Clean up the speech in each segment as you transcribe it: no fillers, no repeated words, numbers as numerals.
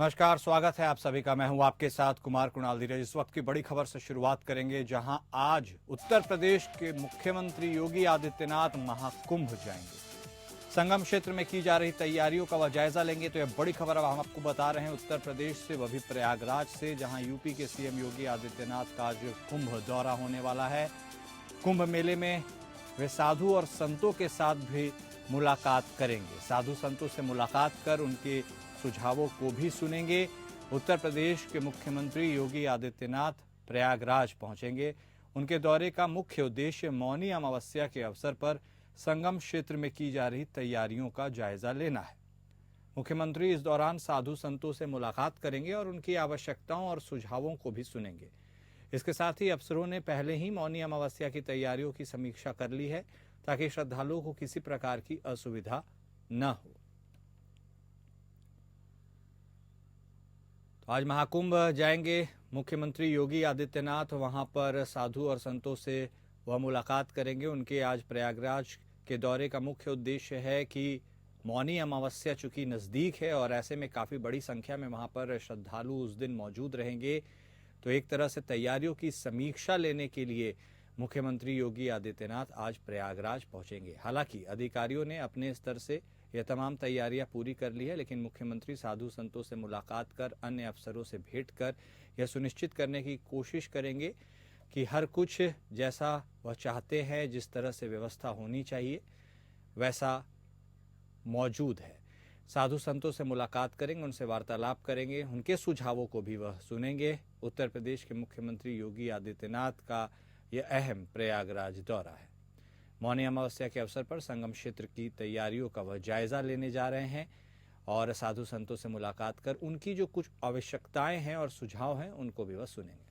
नमस्कार, स्वागत है आप सभी का। मैं हूं आपके साथ कुमार कुणाल धीरज। इस वक्त की बड़ी खबर से शुरुआत करेंगे, जहां आज उत्तर प्रदेश के मुख्यमंत्री योगी आदित्यनाथ महाकुंभ जाएंगे। संगम क्षेत्र में की जा रही तैयारियों का वह जायजा लेंगे। तो यह बड़ी खबर अब हम आपको बता रहे हैं उत्तर प्रदेश से, वह भी प्रयागराज से, जहां यूपी के सीएम योगी आदित्यनाथ का आज कुंभ दौरा होने वाला है। कुंभ मेले में वे साधु और संतों के साथ भी मुलाकात करेंगे। साधु संतों से मुलाकात कर उनके सुझावों को भी सुनेंगे। उत्तर प्रदेश के मुख्यमंत्री योगी आदित्यनाथ प्रयागराज पहुंचेंगे। उनके दौरे का मुख्य उद्देश्य मौनी अमावस्या के अवसर पर संगम क्षेत्र में की जा रही तैयारियों का जायजा लेना है। मुख्यमंत्री इस दौरान साधु संतों से मुलाकात करेंगे और उनकी आवश्यकताओं और सुझावों को भी सुनेंगे। इसके साथ ही अफसरों ने पहले ही मौनी अमावस्या की तैयारियों की समीक्षा कर ली है, ताकि श्रद्धालुओं को किसी प्रकार की असुविधा न हो। तो आज महाकुंभ जाएंगे मुख्यमंत्री योगी आदित्यनाथ। वहां पर साधु और संतों से वह मुलाकात करेंगे। उनके आज प्रयागराज के दौरे का मुख्य उद्देश्य है कि मौनी अमावस्या चूंकि नज़दीक है और ऐसे में काफ़ी बड़ी संख्या में वहां पर श्रद्धालु उस दिन मौजूद रहेंगे, तो एक तरह से तैयारियों की समीक्षा लेने के लिए मुख्यमंत्री योगी आदित्यनाथ आज प्रयागराज पहुंचेंगे। हालांकि अधिकारियों ने अपने स्तर से यह तमाम तैयारियां पूरी कर ली है, लेकिन मुख्यमंत्री साधु संतों से मुलाकात कर अन्य अफसरों से भेंट कर यह सुनिश्चित करने की कोशिश करेंगे कि हर कुछ जैसा वह चाहते हैं, जिस तरह से व्यवस्था होनी चाहिए, वैसा मौजूद है। साधु संतों से मुलाकात करेंगे, उनसे वार्तालाप करेंगे, उनके सुझावों को भी वह सुनेंगे। उत्तर प्रदेश के मुख्यमंत्री योगी आदित्यनाथ का यह अहम प्रयागराज दौरा है। मौनी अमावस्या के अवसर पर संगम क्षेत्र की तैयारियों का वह जायजा लेने जा रहे हैं और साधु संतों से मुलाकात कर उनकी जो कुछ आवश्यकताएं हैं और सुझाव हैं, उनको भी वह सुनेंगे।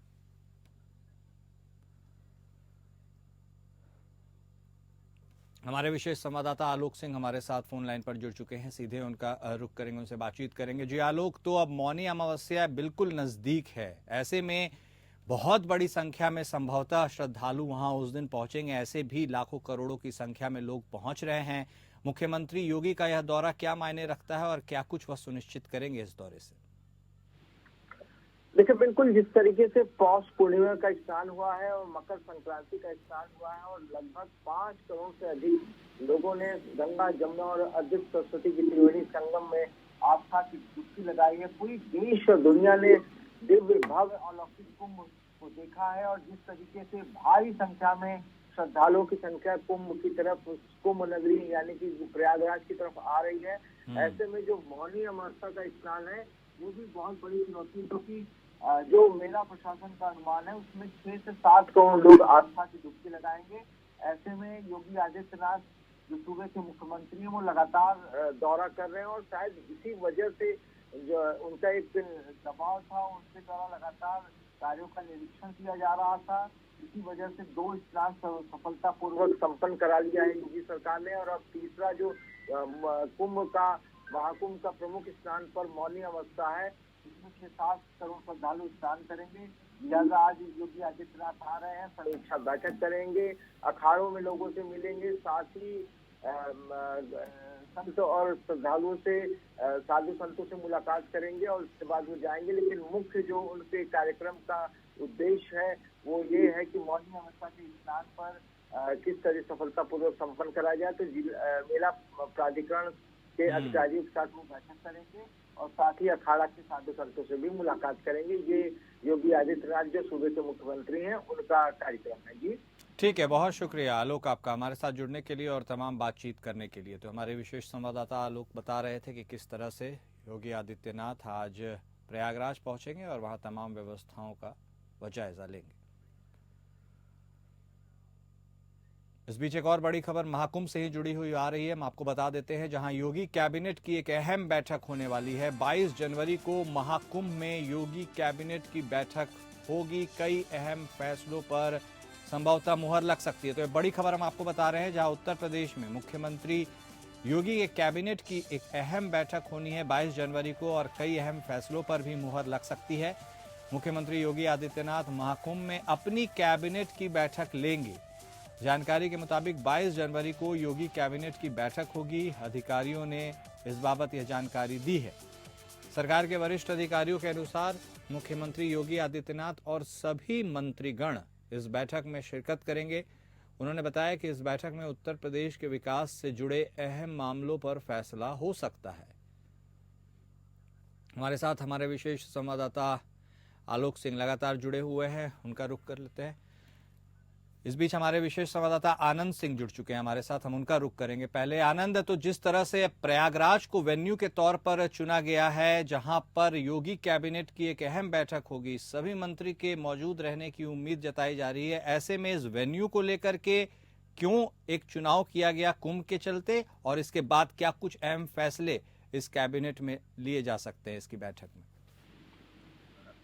हमारे विशेष संवाददाता आलोक सिंह हमारे साथ फोन लाइन पर जुड़ चुके हैं। सीधे उनका रुख करेंगे, उनसे बातचीत करेंगे। जी आलोक, तो अब मौनी अमावस्या बिल्कुल नजदीक है, ऐसे में बहुत बड़ी संख्या में संभवतः श्रद्धालु वहां उस दिन पहुंचेंगे। ऐसे भी लाखों करोड़ों की संख्या में लोग पहुंच रहे हैं। मुख्यमंत्री योगी का यह दौरा क्या मायने रखता है और क्या कुछ वह सुनिश्चित करेंगे इस दौरे से? देखिए, बिल्कुल जिस तरीके से पौष पूर्णिमा का स्नान हुआ है और मकर संक्रांति का स्नान हुआ है और लगभग 5 करोड़ से अधिक लोगों ने गंगा, जमुना और अदृश्य सरस्वती की त्रिवेणी संगम में आस्था की डुबकी लगाई है। पूरी देश और दुनिया ने दिव्य भव्य अलौकिक कुंभ को देखा है और जिस तरीके से भारी संख्या में श्रद्धालुओं की संख्या कुंभ की तरफ, कुंभ नगरी यानी कि प्रयागराज की तरफ आ रही है, ऐसे में जो मौनी अमावस्या का स्नान है वो भी बहुत बड़ी चुनौती, क्योंकि जो मेला प्रशासन का अनुमान है उसमें 6 से 7 करोड़ लोग आस्था की डुबकी लगाएंगे। ऐसे में योगी आदित्यनाथ जो सूबे के मुख्यमंत्री हैं वो लगातार दौरा कर रहे हैं और शायद इसी वजह से जो उनका एक दबाव था, उनके द्वारा लगातार कार्यों का निरीक्षण किया जा रहा था। इसी वजह से 2 स्नान सफलतापूर्वक संपन्न करा लिया है योगी सरकार ने और अब तीसरा जो महाकुंभ का प्रमुख स्नान पर मौनी अमावस्या है, इसमें 6-7 करोड़ श्रद्धालु स्नान करेंगे। लिहाजा आज योगी आदित्यनाथ आ रहे हैं, समीक्षा बैठक करेंगे, अखाड़ों में लोगों से मिलेंगे, साथ ही संत और श्रद्धालुओं से, साधु संतों से मुलाकात करेंगे और उसके बाद वो जाएंगे। लेकिन मुख्य जो उनके कार्यक्रम का उद्देश्य है वो ये है कि मौनी अमावस्या के स्नान पर किस तरह सफलतापूर्वक संपन्न कराया जाए। तो मेला प्राधिकरण के अधिकारियों के साथ वो बैठक करेंगे और साथ ही अखाड़ा के साधु संतों से भी मुलाकात करेंगे। ये योगी आदित्यनाथ जो सूबे के मुख्यमंत्री हैं उनका कार्यक्रम है। जी ठीक है, बहुत शुक्रिया आलोक आपका हमारे साथ जुड़ने के लिए और तमाम बातचीत करने के लिए। तो हमारे विशेष संवाददाता आलोक बता रहे थे कि किस तरह से योगी आदित्यनाथ आज प्रयागराज पहुंचेंगे और वहां तमाम व्यवस्थाओं का वह जायजा लेंगे। इस बीच एक और बड़ी खबर महाकुंभ से ही जुड़ी हुई आ रही है। हम आपको बता देते हैं, जहां योगी कैबिनेट की एक अहम बैठक होने वाली है। 22 जनवरी को महाकुंभ में योगी कैबिनेट की बैठक होगी। कई अहम फैसलों पर संभवतः मुहर लग सकती है। तो ये बड़ी खबर हम आपको बता रहे हैं, जहां उत्तर प्रदेश में मुख्यमंत्री योगी के कैबिनेट की एक अहम बैठक होनी है 22 जनवरी को और कई अहम फैसलों पर भी मुहर लग सकती है। मुख्यमंत्री योगी आदित्यनाथ महाकुंभ में अपनी कैबिनेट की बैठक लेंगे। जानकारी के मुताबिक 22 जनवरी को योगी कैबिनेट की बैठक होगी। अधिकारियों ने इस बाबत यह जानकारी दी है। सरकार के वरिष्ठ अधिकारियों के अनुसार मुख्यमंत्री योगी आदित्यनाथ और सभी मंत्रीगण इस बैठक में शिरकत करेंगे। उन्होंने बताया कि इस बैठक में उत्तर प्रदेश के विकास से जुड़े अहम मामलों पर फैसला हो सकता है। हमारे साथ हमारे विशेष संवाददाता आलोक सिंह लगातार जुड़े हुए हैं, उनका रुख कर लेते हैं। इस बीच हमारे विशेष संवाददाता आनंद सिंह जुड़ चुके हैं हमारे साथ, हम उनका रुख करेंगे। पहले आनंद, तो जिस तरह से प्रयागराज को वेन्यू के तौर पर चुना गया है, जहां पर योगी कैबिनेट की एक अहम बैठक होगी, सभी मंत्री के मौजूद रहने की उम्मीद जताई जा रही है, ऐसे में इस वेन्यू को लेकर के क्यों एक चुनाव किया गया कुंभ के चलते, और इसके बाद क्या कुछ अहम फैसले इस कैबिनेट में लिए जा सकते हैं इसकी बैठक में?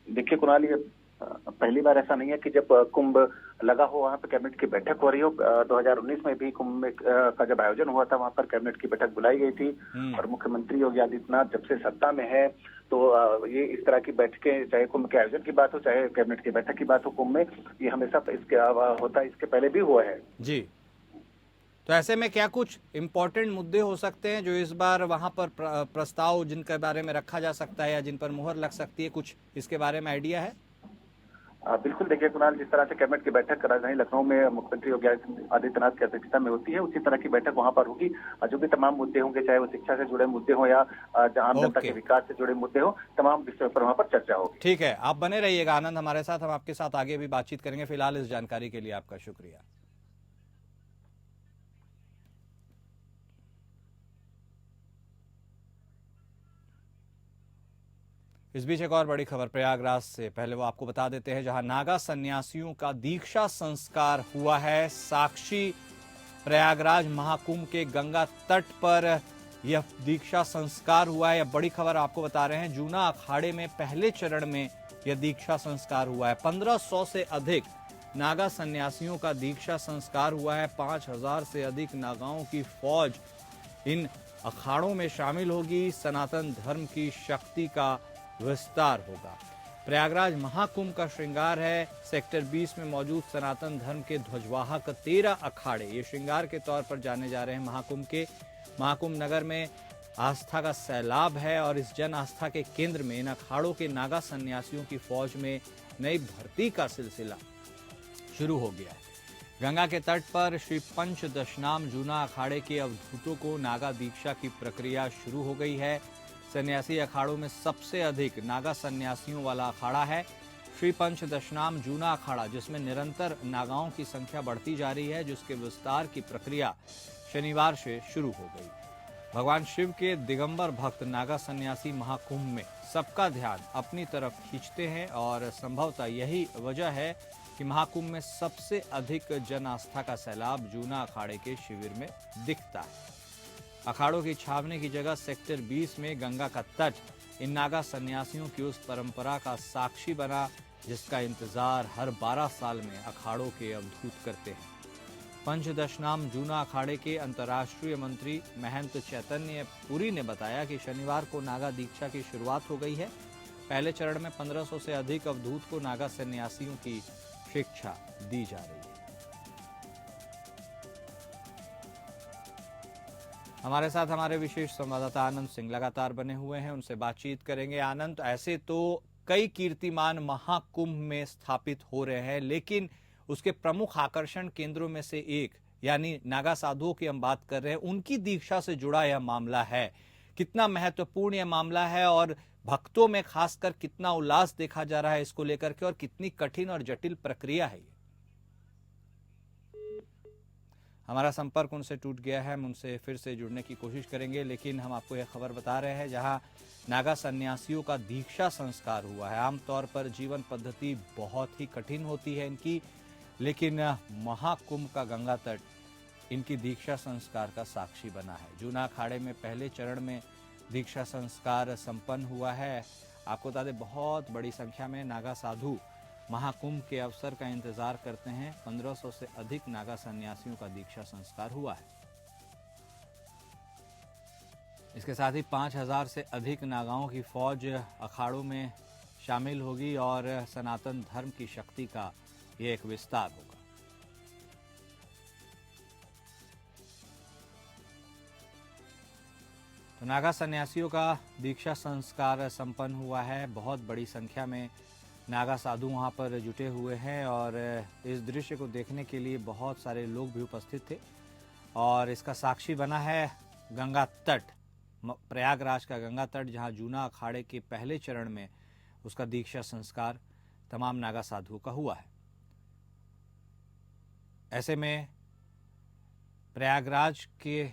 देखिए कुणाल, ये पहली बार ऐसा नहीं है कि जब कुंभ लगा हो वहां पर कैबिनेट की बैठक हो रही हो। 2019 में भी कुंभ में का जब आयोजन हुआ था वहां पर कैबिनेट की बैठक बुलाई गई थी। और मुख्यमंत्री योगी आदित्यनाथ जब से सत्ता में है तो ये इस तरह की बैठकें, चाहे कुंभ के आयोजन की बात हो चाहे कैबिनेट की बैठक की बात हो, कुंभ में ये हमेशा इसके होता है, इसके पहले भी हुआ है जी। तो ऐसे में क्या कुछ इम्पोर्टेंट मुद्दे हो सकते हैं जो इस बार वहां पर प्रस्ताव जिनके बारे में रखा जा सकता है या जिन पर मुहर लग सकती है, कुछ इसके बारे में आइडिया है? बिल्कुल। देखिए कुणाल, जिस तरह से कैबिनेट की बैठक राजधानी लखनऊ में मुख्यमंत्री योगी आदित्यनाथ की अध्यक्षता में होती है, उसी तरह की बैठक वहां पर होगी। जो भी तमाम मुद्दे होंगे, चाहे वो शिक्षा से जुड़े मुद्दे हो या आम जनता के विकास से जुड़े मुद्दे हो, तमाम विषयों पर वहां पर चर्चा होगी। ठीक है, आप बने रहिएगा आनंद हमारे साथ, हम आपके साथ आगे भी बातचीत करेंगे। फिलहाल इस जानकारी के लिए आपका शुक्रिया। इस बीच एक और बड़ी खबर प्रयागराज से, पहले वो आपको बता देते हैं, जहां नागा सन्यासियों का दीक्षा संस्कार हुआ है। साक्षी प्रयागराज महाकुंभ के गंगा तट पर यह दीक्षा संस्कार हुआ है। यह बड़ी खबर आपको बता रहे हैं। जूना अखाड़े में पहले चरण में यह दीक्षा संस्कार हुआ है। 1500 से अधिक नागा सन्यासियों का दीक्षा संस्कार हुआ है। 5000 से अधिक नागाओं की फौज इन अखाड़ों में शामिल होगी। सनातन धर्म की शक्ति का विस्तार होगा। प्रयागराज महाकुंभ का श्रृंगार है सेक्टर 20 में मौजूद सनातन धर्म के ध्वजवाहक 13 अखाड़े, ये श्रृंगार के तौर पर जाने जा रहे हैं महाकुंभ के। महाकुंभ नगर में आस्था का सैलाब है और इस जन आस्था के केंद्र में इन अखाड़ों के नागा सन्यासियों की फौज में नई भर्ती का सिलसिला शुरू हो गया है। गंगा के तट पर श्री पंच दशनाम जूना अखाड़े के अवधूतों को नागा दीक्षा की प्रक्रिया शुरू हो गई है। सन्यासी अखाड़ों में सबसे अधिक नागा सन्यासियों वाला अखाड़ा है श्री पंच दशनाम जूना अखाड़ा, जिसमें निरंतर नागाओं की संख्या बढ़ती जा रही है, जिसके विस्तार की प्रक्रिया शनिवार से शुरू हो गई। भगवान शिव के दिगंबर भक्त नागा सन्यासी महाकुंभ में सबका ध्यान अपनी तरफ खींचते हैं और संभवतः यही वजह है कि महाकुंभ में सबसे अधिक जन आस्था का सैलाब जूना अखाड़े के शिविर में दिखता है। अखाड़ों की छावनी की जगह सेक्टर 20 में गंगा का तट इन नागा सन्यासियों की उस परंपरा का साक्षी बना जिसका इंतजार हर 12 साल में अखाड़ों के अवधूत करते हैं। पंचदशनाम जूना अखाड़े के अंतर्राष्ट्रीय मंत्री महंत चैतन्य पुरी ने बताया कि शनिवार को नागा दीक्षा की शुरुआत हो गई है। पहले चरण में 1500 से अधिक अवधूत को नागा सन्यासियों की शिक्षा दी जा रही है। हमारे साथ हमारे विशेष संवाददाता आनंद सिंह लगातार बने हुए हैं, उनसे बातचीत करेंगे। आनंद, ऐसे तो कई कीर्तिमान महाकुंभ में स्थापित हो रहे हैं, लेकिन उसके प्रमुख आकर्षण केंद्रों में से एक यानी नागा साधुओं की हम बात कर रहे हैं, उनकी दीक्षा से जुड़ा यह मामला है। कितना महत्वपूर्ण यह मामला है और भक्तों में खासकर कितना उल्लास देखा जा रहा है इसको लेकर के, और कितनी कठिन और जटिल प्रक्रिया है ये? हमारा संपर्क उनसे टूट गया है, हम उनसे फिर से जुड़ने की कोशिश करेंगे, लेकिन हम आपको यह खबर बता रहे हैं जहां नागा सन्यासियों का दीक्षा संस्कार हुआ है। आमतौर पर जीवन पद्धति बहुत ही कठिन होती है इनकी, लेकिन महाकुंभ का गंगा तट इनकी दीक्षा संस्कार का साक्षी बना है। जूना अखाड़े में पहले चरण में दीक्षा संस्कार संपन्न हुआ है। आपको बता दें, बहुत बड़ी संख्या में नागा साधु महाकुंभ के अवसर का इंतजार करते हैं। 1500 से अधिक नागा सन्यासियों का दीक्षा संस्कार हुआ है। इसके साथ ही 5000 से अधिक नागाओं की फौज अखाड़ों में शामिल होगी और सनातन धर्म की शक्ति का ये एक विस्तार होगा। तो नागा सन्यासियों का दीक्षा संस्कार संपन्न हुआ है। बहुत बड़ी संख्या में नागा साधु वहां पर जुटे हुए हैं और इस दृश्य को देखने के लिए बहुत सारे लोग भी उपस्थित थे और इसका साक्षी बना है गंगा तट, प्रयागराज का गंगा तट, जहां जूना अखाड़े के पहले चरण में उसका दीक्षा संस्कार तमाम नागा साधुओं का हुआ है। ऐसे में प्रयागराज के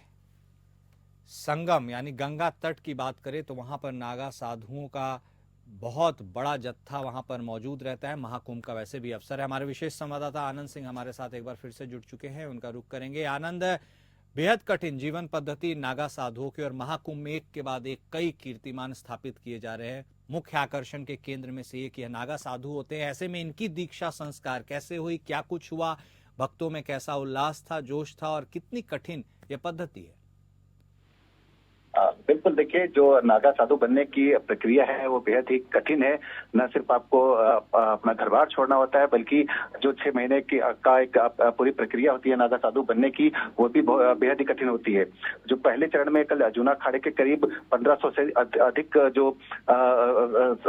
संगम यानी गंगा तट की बात करें तो वहां पर नागा साधुओं का बहुत बड़ा जत्था वहां पर मौजूद रहता है। महाकुंभ का वैसे भी अवसर है। हमारे विशेष संवाददाता आनंद सिंह हमारे साथ एक बार फिर से जुड़ चुके हैं, उनका रुख करेंगे। आनंद, बेहद कठिन जीवन पद्धति नागा साधुओं की और महाकुंभ में एक के बाद एक कई कीर्तिमान स्थापित किए जा रहे हैं। मुख्य आकर्षण के केंद्र में से एक यह नागा साधु होते हैं। ऐसे में इनकी दीक्षा संस्कार कैसे हुई, क्या कुछ हुआ, भक्तों में कैसा उल्लास था, जोश था और कितनी कठिन यह पद्धति है? बिल्कुल, देखिए, जो नागा साधु बनने की प्रक्रिया है वो बेहद ही कठिन है। न सिर्फ आपको अपना घर बार छोड़ना होता है, बल्कि जो 6 महीने की का एक पूरी प्रक्रिया होती है नागा साधु बनने की, वो भी बेहद ही कठिन होती है। जो पहले चरण में कल जूना अखाड़े के करीब 1500 से अधिक जो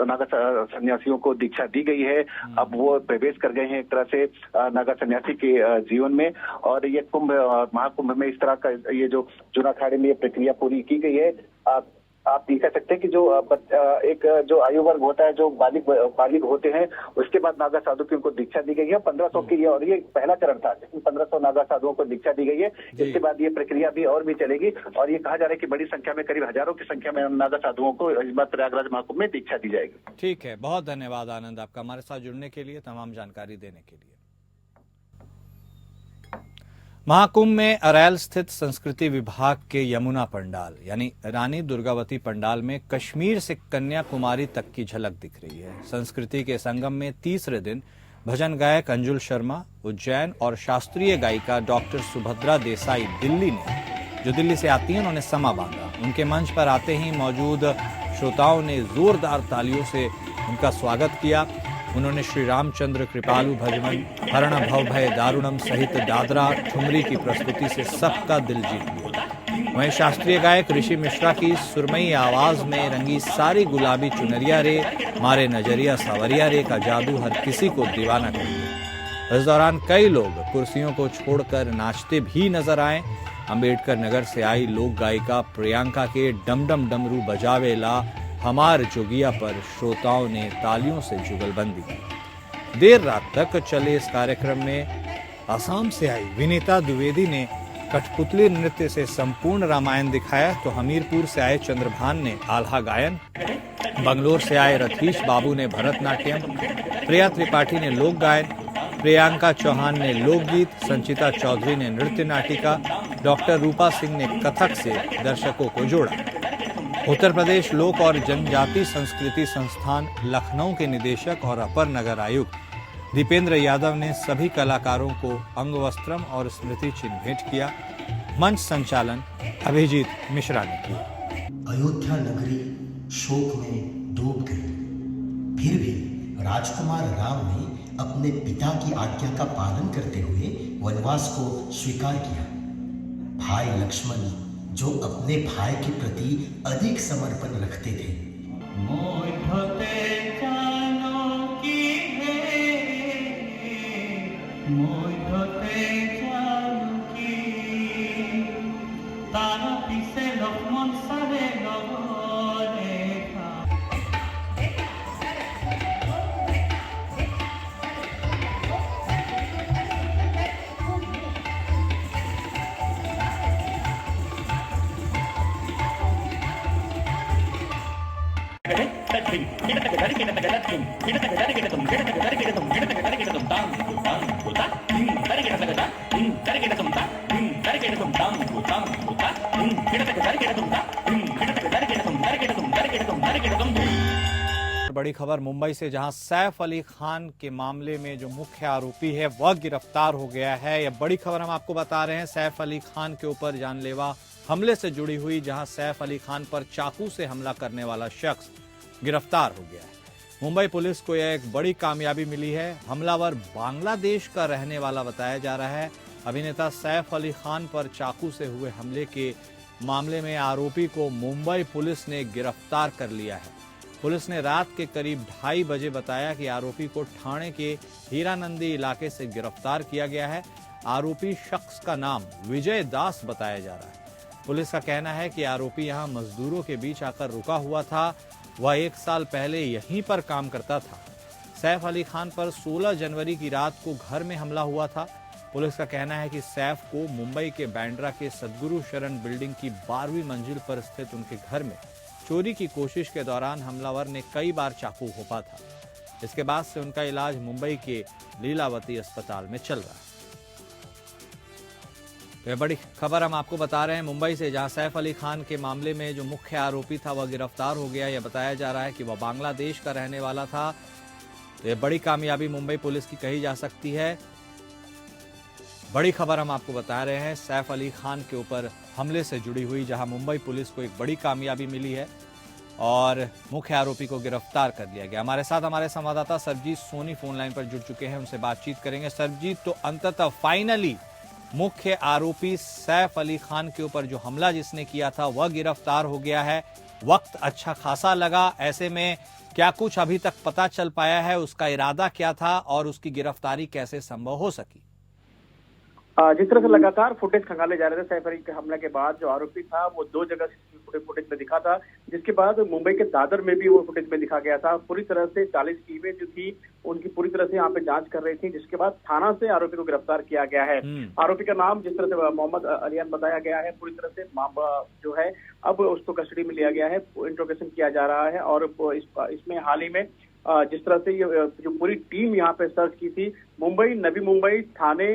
नागा सन्यासियों को दीक्षा दी गई है, अब वो प्रवेश कर गए हैं एक तरह से नागा सन्यासी के जीवन में। और ये कुंभ, महाकुंभ में इस तरह का ये जो जूना अखाड़े में ये प्रक्रिया पूरी की गई है। आप देख सकते हैं कि जो एक जो आयु वर्ग होता है, जो बालिग होते हैं, उसके बाद नागा साधु की उनको दीक्षा दी गई है 1500 की, और ये पहला चरण था जिसमें 1500 नागा साधुओं को दीक्षा दी गई है। इसके बाद ये प्रक्रिया भी और भी चलेगी और ये कहा जा रहा है कि बड़ी संख्या में, करीब हजारों की संख्या में नागा साधुओं को इस बार प्रयागराज महाकुंभ में दीक्षा दी जाएगी। ठीक है, बहुत धन्यवाद आनंद आपका हमारे साथ जुड़ने के लिए, तमाम जानकारी देने के लिए। महाकुंभ में अरैल स्थित संस्कृति विभाग के यमुना पंडाल यानी रानी दुर्गावती पंडाल में कश्मीर से कन्याकुमारी तक की झलक दिख रही है। संस्कृति के संगम में तीसरे दिन भजन गायक अंजुल शर्मा उज्जैन और शास्त्रीय गायिका डॉक्टर सुभद्रा देसाई दिल्ली से आती हैं, उन्होंने समा बांधा। उनके मंच पर आते ही मौजूद श्रोताओं ने जोरदार तालियों से उनका स्वागत किया। उन्होंने श्री रामचंद्र कृपालु भजमन, हरण भव भय दारुणम सहित दादरा ठुमरी की प्रस्तुति से सबका दिल जीत लिया। वहीं शास्त्रीय गायक ऋषि मिश्रा की सुरमई आवाज में रंगी सारी गुलाबी चुनरिया रे, मारे नजरिया सावरिया रे का जादू हर किसी को दीवाना कर दिया। इस दौरान कई लोग कुर्सियों को छोड़कर नाचते भी नजर आए। अंबेडकर नगर से आई लोक गायिका प्रियंका के डम डम डमरू बजावे ला हमार जोगिया पर श्रोताओं ने तालियों से जुगलबंदी की। देर रात तक चले इस कार्यक्रम में असम से आई विनीता द्विवेदी ने कठपुतली नृत्य से संपूर्ण रामायण दिखाया, तो हमीरपुर से आए चंद्रभान ने आल्हा गायन, बंगलोर से आए रथीश बाबू ने भरतनाट्यम, प्रिया त्रिपाठी ने लोक गायन, प्रियंका चौहान ने लोकगीत, संचिता चौधरी ने नृत्य नाटिका, डॉक्टर रूपा सिंह ने कथक से दर्शकों को जोड़ा। उत्तर प्रदेश लोक और जनजाति संस्कृति संस्थान लखनऊ के निदेशक और अपर नगर आयुक्त दीपेंद्र यादव ने सभी कलाकारों को अंगवस्त्रम और स्मृति चिन्ह भेंट किया। मंच संचालन अभिजीत मिश्रा ने किया। अयोध्या नगरी शोक में डूब गई, फिर भी राजकुमार राम ने अपने पिता की आज्ञा का पालन करते हुए वनवास को स्वीकार किया। भाई लक्ष्मण जो अपने भाई के प्रति अधिक समर्पण रखते थे। बड़ी खबर मुंबई से, जहां सैफ अली खान के मामले में जो मुख्य आरोपी है वह गिरफ्तार हो गया है। यह बड़ी खबर हम आपको बता रहे हैं। सैफ अली खान के ऊपर जानलेवा हमले से जुड़ी हुई, जहां सैफ अली खान पर चाकू से हमला करने वाला शख्स गिरफ्तार हो गया है। मुंबई पुलिस को यह एक बड़ी कामयाबी मिली है। हमलावर बांग्लादेश का रहने वाला बताया जा रहा है। अभिनेता सैफ अली खान पर चाकू से हुए हमले के मामले में आरोपी को मुंबई पुलिस ने गिरफ्तार कर लिया है। पुलिस ने रात के करीब 2:30 बजे बताया कि आरोपी को ठाणे के हीरानंदी इलाके से गिरफ्तार किया गया है। आरोपी शख्स का नाम विजय दास बताया जा रहा है। पुलिस का कहना है कि आरोपी यहां मजदूरों के बीच आकर रुका हुआ था। वह 1 साल पहले यहीं पर काम करता था। सैफ अली खान पर 16 जनवरी की रात को घर में हमला हुआ था। पुलिस का कहना है कि सैफ को मुंबई के बांद्रा के सदगुरु शरण बिल्डिंग की 12वीं मंजिल पर स्थित उनके घर में चोरी की कोशिश के दौरान हमलावर ने कई बार चाकू घोंपा था। इसके बाद से उनका इलाज मुंबई के लीलावती अस्पताल में चल रहा है। तो यह बड़ी खबर हम आपको बता रहे हैं मुंबई से, जहां सैफ अली खान के मामले में जो मुख्य आरोपी था वह गिरफ्तार हो गया। यह बताया जा रहा है कि वह बांग्लादेश का रहने वाला था। तो यह बड़ी कामयाबी मुंबई पुलिस की कही जा सकती है। बड़ी खबर हम आपको बता रहे हैं सैफ अली खान के ऊपर हमले से जुड़ी हुई, जहां मुंबई पुलिस को एक बड़ी कामयाबी मिली है और मुख्य आरोपी को गिरफ्तार कर लिया गया। हमारे साथ हमारे संवाददाता सरजीत सोनी फोन लाइन पर जुड़ चुके हैं, उनसे बातचीत करेंगे। सरजीत, तो अंततः फाइनली मुख्य आरोपी सैफ अली खान के ऊपर जो हमला जिसने किया था वह गिरफ्तार हो गया है। वक्त अच्छा खासा लगा, ऐसे में क्या कुछ अभी तक पता चल पाया है? उसका इरादा क्या था और उसकी गिरफ्तारी कैसे संभव हो सकी? जिस तरह से लगातार फुटेज खंगाले जा रहे थे सैफ अली के हमले के बाद, जो आरोपी था वो 2 जगह फुटेज में दिखा था, जिसके बाद मुंबई के दादर में भी वो फुटेज में दिखा गया था। पूरी तरह से 40 टीमें जो थी उनकी पूरी तरह से यहाँ पे जांच कर रही थी, जिसके बाद थाना से आरोपी को गिरफ्तार किया गया है। आरोपी का नाम जिस तरह से मोहम्मद अलियान बताया गया है, पूरी तरह से जो है अब उसको कस्टडी में लिया गया है, इंट्रोगेशन किया जा रहा है। और इसमें हाल ही में जिस तरह से ये जो पूरी टीम यहाँ पे सर्च की थी, मुंबई, नवी मुंबई, थाने,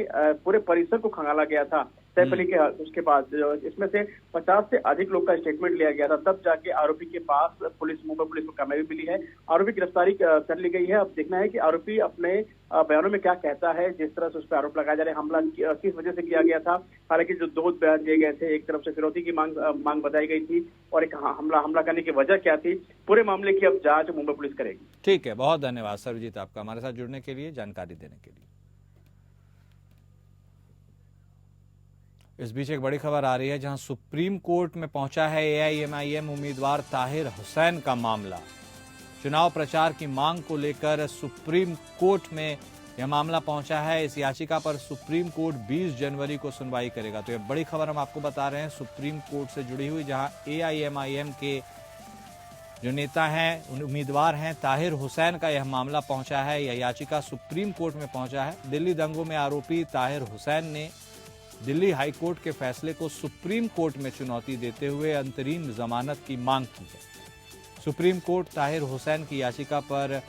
पूरे परिसर को खंगाला गया था सैफ अली के उसके पास। इसमें से 50 से अधिक लोग का स्टेटमेंट लिया गया था, तब जाके आरोपी के पास मुंबई पुलिस को कामयाबी मिली है। आरोपी की गिरफ्तारी कर ली गई है। अब देखना है कि आरोपी अपने बयानों में क्या कहता है। जिस तरह से उस पर आरोप लगाया जा रहा है हमला किस वजह से किया गया था, हालांकि जो 2 बयान दिए गए थे, एक तरफ से फिरौती की मांग बताई गई थी और एक हमला करने की वजह क्या थी, पूरे मामले की अब जांच मुंबई पुलिस करेगी। ठीक है, बहुत धन्यवाद सरजीत आपका हमारे साथ जुड़ने के लिए, जानकारी देने के लिए। इस बीच एक बड़ी खबर आ रही है, जहां सुप्रीम कोर्ट में पहुंचा है AIMIM उम्मीदवार ताहिर हुसैन का मामला। चुनाव प्रचार की मांग को लेकर सुप्रीम कोर्ट में यह मामला पहुंचा है। इस याचिका पर सुप्रीम कोर्ट 20 जनवरी को सुनवाई करेगा। तो यह बड़ी खबर हम आपको बता रहे हैं सुप्रीम कोर्ट से जुड़ी हुई, जहां AIMIM के जो नेता हैं, उम्मीदवार हैं ताहिर हुसैन का यह मामला पहुंचा है। यह याचिका सुप्रीम कोर्ट में पहुंचा है। दिल्ली दंगों में आरोपी ताहिर हुसैन ने दिल्ली हाईकोर्ट के फैसले को सुप्रीम कोर्ट में चुनौती देते हुए अंतरिम जमानत की मांग की है। सुप्रीम कोर्ट ताहिर हुसैन की याचिका पर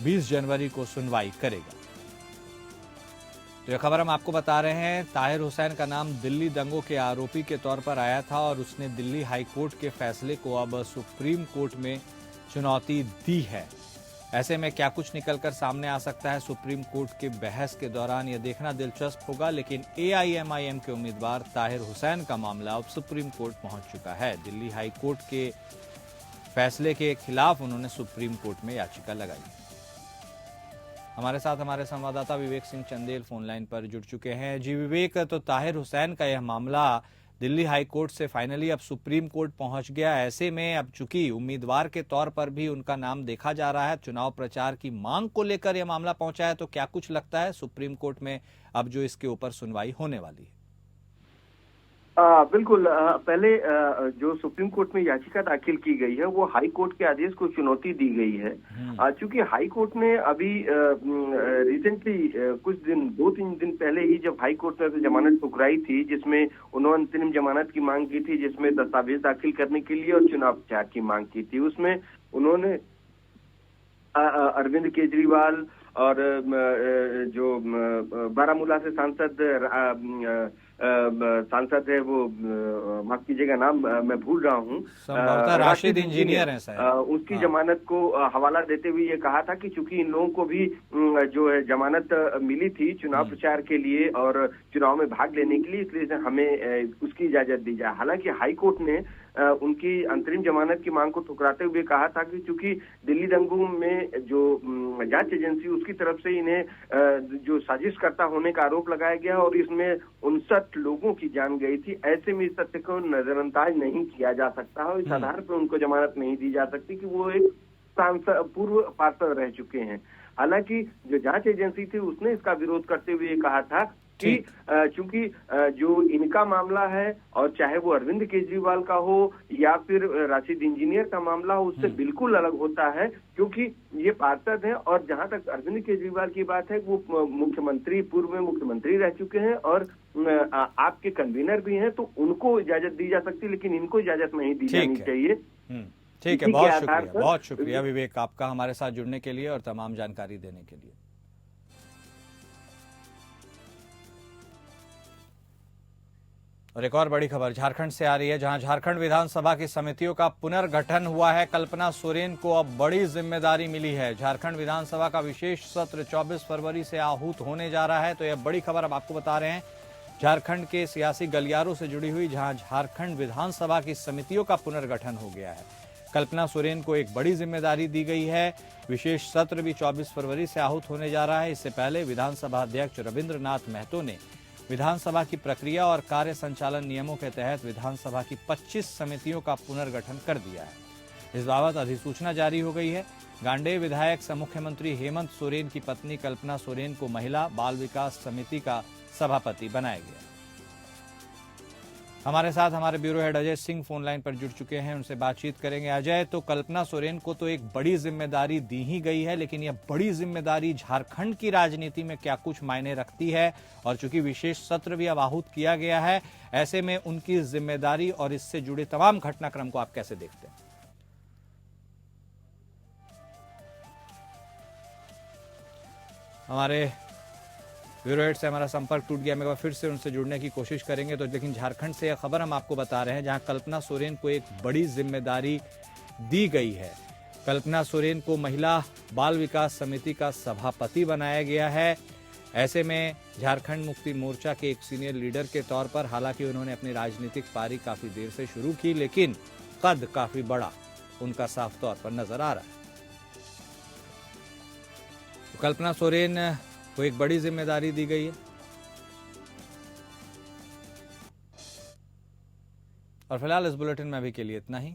20 जनवरी को सुनवाई करेगा। तो यह खबर हम आपको बता रहे हैं, ताहिर हुसैन का नाम दिल्ली दंगों के आरोपी के तौर पर आया था और उसने दिल्ली हाईकोर्ट के फैसले को अब सुप्रीम कोर्ट में चुनौती दी है। ऐसे में क्या कुछ निकलकर सामने आ सकता है सुप्रीम कोर्ट के बहस के दौरान, यह देखना दिलचस्प होगा। लेकिन AIMIM के उम्मीदवार ताहिर हुसैन का मामला अब सुप्रीम कोर्ट पहुंच चुका है। दिल्ली हाई कोर्ट के फैसले के खिलाफ उन्होंने सुप्रीम कोर्ट में याचिका लगाई। हमारे साथ हमारे संवाददाता विवेक सिंह चंदेल फोन लाइन पर जुड़ चुके हैं। जी विवेक, तो ताहिर हुसैन का यह मामला दिल्ली हाई कोर्ट से फाइनली अब सुप्रीम कोर्ट पहुंच गया। ऐसे में अब चूंकि उम्मीदवार के तौर पर भी उनका नाम देखा जा रहा है, चुनाव प्रचार की मांग को लेकर यह मामला पहुंचा है, तो क्या कुछ लगता है सुप्रीम कोर्ट में अब जो इसके ऊपर सुनवाई होने वाली है? बिल्कुल। पहले जो सुप्रीम कोर्ट में याचिका दाखिल की गई है वो हाई कोर्ट के आदेश को चुनौती दी गई है। चूंकि हाई कोर्ट ने अभी रिसेंटली कुछ दिन 2-3 दिन पहले ही जब हाई कोर्ट ने जमानत ठुकराई थी, जिसमें उन्होंने अंतरिम जमानत की मांग की थी, जिसमें दस्तावेज दाखिल करने के लिए और चुनाव प्रचार की मांग की थी, उसमें उन्होंने अरविंद केजरीवाल और जो बारामूला से सांसद है, वो माफ कीजिएगा नाम मैं भूल रहा हूँ, राशिद इंजीनियर हैं शायद, उसकी जमानत को हवाला देते हुए ये कहा था कि चूंकि इन लोगों को भी जो है जमानत मिली थी चुनाव प्रचार के लिए और चुनाव में भाग लेने के लिए, इसलिए हमें उसकी इजाजत दी जाए। हालांकि हाई कोर्ट ने उनकी अंतरिम जमानत की मांग को ठुकराते हुए कहा था कि चूंकि दिल्ली दंगों में जो जांच एजेंसी उसकी तरफ से इन्हें जो साजिशकर्ता होने का आरोप लगाया गया और इसमें 59 लोगों की जान गई थी, ऐसे में इस तथ्य को नजरअंदाज नहीं किया जा सकता और इस आधार पर उनको जमानत नहीं दी जा सकती कि वो एक पूर्व पार्षद रह चुके हैं। हालांकि जो जांच एजेंसी थी उसने इसका विरोध करते हुए कहा था कि चूंकि जो इनका मामला है और चाहे वो अरविंद केजरीवाल का हो या फिर राशिद इंजीनियर का मामला हो, उससे बिल्कुल अलग होता है, क्योंकि ये पार्षद हैं और जहां तक अरविंद केजरीवाल की बात है वो मुख्यमंत्री, पूर्व में मुख्यमंत्री रह चुके हैं और आपके कन्वीनर भी हैं, तो उनको इजाजत दी जा सकती है, लेकिन इनको इजाजत नहीं दी जानी चाहिए। ठीक है, बहुत शुक्रिया विवेक आपका हमारे साथ जुड़ने के लिए और तमाम जानकारी देने के लिए। और एक और बड़ी खबर झारखंड से आ रही है, जहां झारखंड विधानसभा की समितियों का पुनर्गठन हुआ है। कल्पना सोरेन को अब बड़ी जिम्मेदारी मिली है। झारखंड विधानसभा का विशेष सत्र 24 फरवरी से आहूत होने जा रहा है। तो यह बड़ी खबर अब आपको बता रहे हैं झारखंड के सियासी गलियारों से जुड़ी हुई, जहां झारखंड विधानसभा की समितियों का पुनर्गठन हो गया है। कल्पना सोरेन को एक बड़ी जिम्मेदारी दी गई है। विशेष सत्र भी 24 फरवरी से आहूत होने जा रहा है। इससे पहले विधानसभा अध्यक्ष रविंद्रनाथ महतो ने विधानसभा की प्रक्रिया और कार्य संचालन नियमों के तहत विधानसभा की 25 समितियों का पुनर्गठन कर दिया है। इस बाबत अधिसूचना जारी हो गई है। गांडेय विधायक सह मुख्यमंत्री हेमंत सोरेन की पत्नी कल्पना सोरेन को महिला बाल विकास समिति का सभापति बनाया गया। हमारे साथ हमारे bureau head Ajay Singh phone line पर जुड़ चुके हैं, उनसे बातचीत करेंगे। अजय, तो कल्पना सोरेन को तो एक बड़ी जिम्मेदारी दी ही गई है, लेकिन यह बड़ी जिम्मेदारी झारखंड की राजनीति में क्या कुछ मायने रखती है? और चूंकि विशेष सत्र भी अब आहूत किया गया है, ऐसे में उनकी जिम्मेदारी और इससे जुड़े तमाम घटनाक्रम को आप कैसे देखते हैं? हमारे ब्यूरो हेड से हमारा संपर्क टूट गया, मैं फिर से उनसे जुड़ने की कोशिश करेंगे। तो लेकिन झारखंड से यह खबर हम आपको बता रहे हैं, जहां कल्पना सोरेन को एक बड़ी जिम्मेदारी दी गई है। कल्पना सोरेन को महिला बाल विकास समिति का सभापति बनाया गया है। ऐसे में झारखंड मुक्ति मोर्चा के एक सीनियर लीडर के तौर पर, हालांकि उन्होंने अपनी राजनीतिक पारी काफी देर से शुरू की, लेकिन कद काफी बड़ा उनका साफ तौर पर नजर आ रहा है। तो कल्पना सोरेन को एक बड़ी जिम्मेदारी दी गई है। और फिलहाल इस बुलेटिन में अभी के लिए इतना ही।